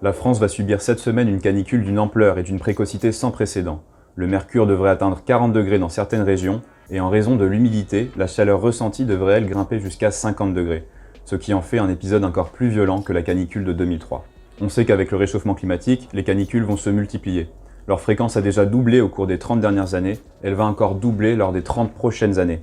La France va subir cette semaine une canicule d'une ampleur et d'une précocité sans précédent. Le mercure devrait atteindre 40 degrés dans certaines régions, et en raison de l'humidité, la chaleur ressentie devrait elle grimper jusqu'à 50 degrés, ce qui en fait un épisode encore plus violent que la canicule de 2003. On sait qu'avec le réchauffement climatique, les canicules vont se multiplier. Leur fréquence a déjà doublé au cours des 30 dernières années, elle va encore doubler lors des 30 prochaines années.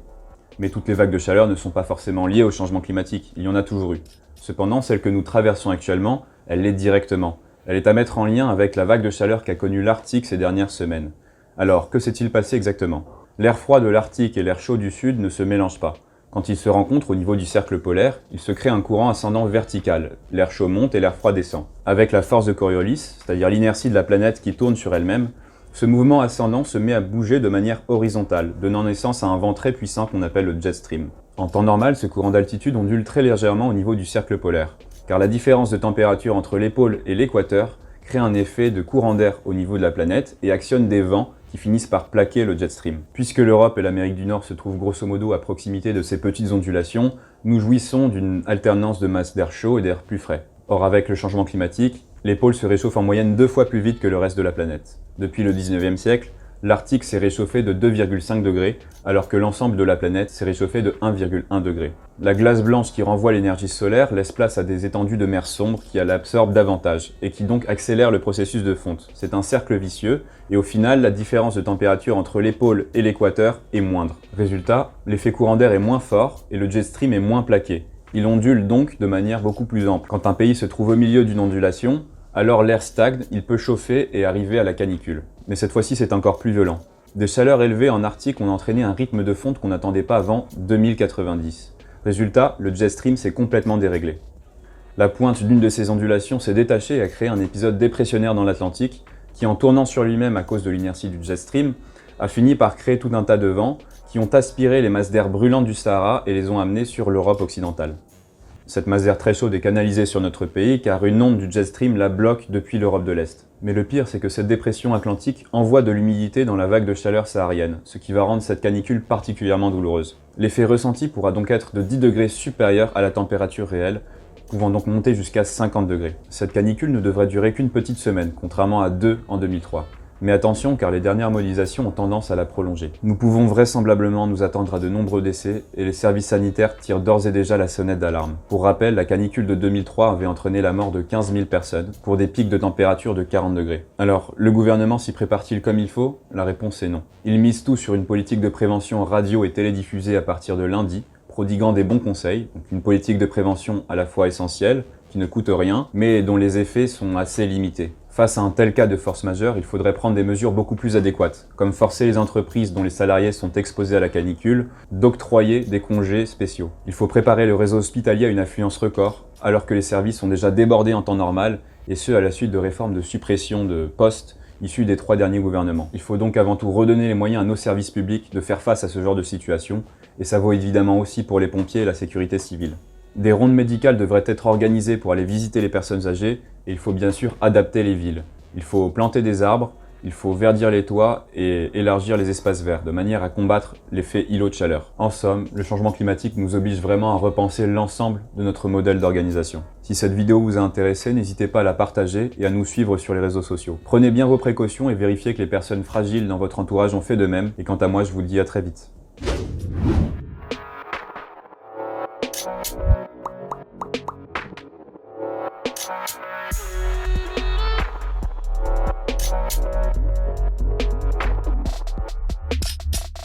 Mais toutes les vagues de chaleur ne sont pas forcément liées au changement climatique, il y en a toujours eu. Cependant, celle que nous traversons actuellement, elle l'est directement. Elle est à mettre en lien avec la vague de chaleur qu'a connue l'Arctique ces dernières semaines. Alors, que s'est-il passé exactement? L'air froid de l'Arctique et l'air chaud du Sud ne se mélangent pas. Quand ils se rencontrent au niveau du cercle polaire, il se crée un courant ascendant vertical. L'air chaud monte et l'air froid descend. Avec la force de Coriolis, c'est-à-dire l'inertie de la planète qui tourne sur elle-même, ce mouvement ascendant se met à bouger de manière horizontale, donnant naissance à un vent très puissant qu'on appelle le jet stream. En temps normal, ce courant d'altitude ondule très légèrement au niveau du cercle polaire, car la différence de température entre les pôles et l'équateur crée un effet de courant d'air au niveau de la planète et actionne des vents qui finissent par plaquer le jet stream. Puisque l'Europe et l'Amérique du Nord se trouvent grosso modo à proximité de ces petites ondulations, nous jouissons d'une alternance de masse d'air chaud et d'air plus frais. Or, avec le changement climatique, les pôles se réchauffent en moyenne 2 fois plus vite que le reste de la planète. Depuis le 19e siècle, l'Arctique s'est réchauffé de 2,5 degrés, alors que l'ensemble de la planète s'est réchauffé de 1,1 degré. La glace blanche qui renvoie l'énergie solaire laisse place à des étendues de mer sombre qui l'absorbent davantage, et qui donc accélèrent le processus de fonte. C'est un cercle vicieux, et au final, la différence de température entre les pôles et l'équateur est moindre. Résultat, l'effet courant d'air est moins fort, et le jet stream est moins plaqué. Il ondule donc de manière beaucoup plus ample. Quand un pays se trouve au milieu d'une ondulation, alors l'air stagne, il peut chauffer et arriver à la canicule. Mais cette fois-ci, c'est encore plus violent. Des chaleurs élevées en Arctique ont entraîné un rythme de fonte qu'on n'attendait pas avant 2090. Résultat, le jet stream s'est complètement déréglé. La pointe d'une de ces ondulations s'est détachée et a créé un épisode dépressionnaire dans l'Atlantique qui, en tournant sur lui-même à cause de l'inertie du jet stream, a fini par créer tout un tas de vents qui ont aspiré les masses d'air brûlantes du Sahara et les ont amenées sur l'Europe occidentale. Cette masse d'air très chaude est canalisée sur notre pays car une onde du jet stream la bloque depuis l'Europe de l'Est. Mais le pire, c'est que cette dépression atlantique envoie de l'humidité dans la vague de chaleur saharienne, ce qui va rendre cette canicule particulièrement douloureuse. L'effet ressenti pourra donc être de 10 degrés supérieur à la température réelle, pouvant donc monter jusqu'à 50 degrés. Cette canicule ne devrait durer qu'une petite semaine, contrairement à 2 en 2003. Mais attention, car les dernières modélisations ont tendance à la prolonger. Nous pouvons vraisemblablement nous attendre à de nombreux décès, et les services sanitaires tirent d'ores et déjà la sonnette d'alarme. Pour rappel, la canicule de 2003 avait entraîné la mort de 15 000 personnes, pour des pics de température de 40 degrés. Alors, le gouvernement s'y prépare-t-il comme il faut? La réponse est non. Il mise tout sur une politique de prévention radio et télédiffusée à partir de lundi, prodiguant des bons conseils, donc une politique de prévention à la fois essentielle, qui ne coûte rien, mais dont les effets sont assez limités. Face à un tel cas de force majeure, il faudrait prendre des mesures beaucoup plus adéquates, comme forcer les entreprises dont les salariés sont exposés à la canicule d'octroyer des congés spéciaux. Il faut préparer le réseau hospitalier à une affluence record, alors que les services sont déjà débordés en temps normal, et ce à la suite de réformes de suppression de postes issus des 3 derniers gouvernements. Il faut donc avant tout redonner les moyens à nos services publics de faire face à ce genre de situation, et ça vaut évidemment aussi pour les pompiers et la sécurité civile. Des rondes médicales devraient être organisées pour aller visiter les personnes âgées, et il faut bien sûr adapter les villes. Il faut planter des arbres, il faut verdir les toits et élargir les espaces verts, de manière à combattre l'effet îlot de chaleur. En somme, le changement climatique nous oblige vraiment à repenser l'ensemble de notre modèle d'organisation. Si cette vidéo vous a intéressé, n'hésitez pas à la partager et à nous suivre sur les réseaux sociaux. Prenez bien vos précautions et vérifiez que les personnes fragiles dans votre entourage ont fait de même, et quant à moi, je vous dis à très vite.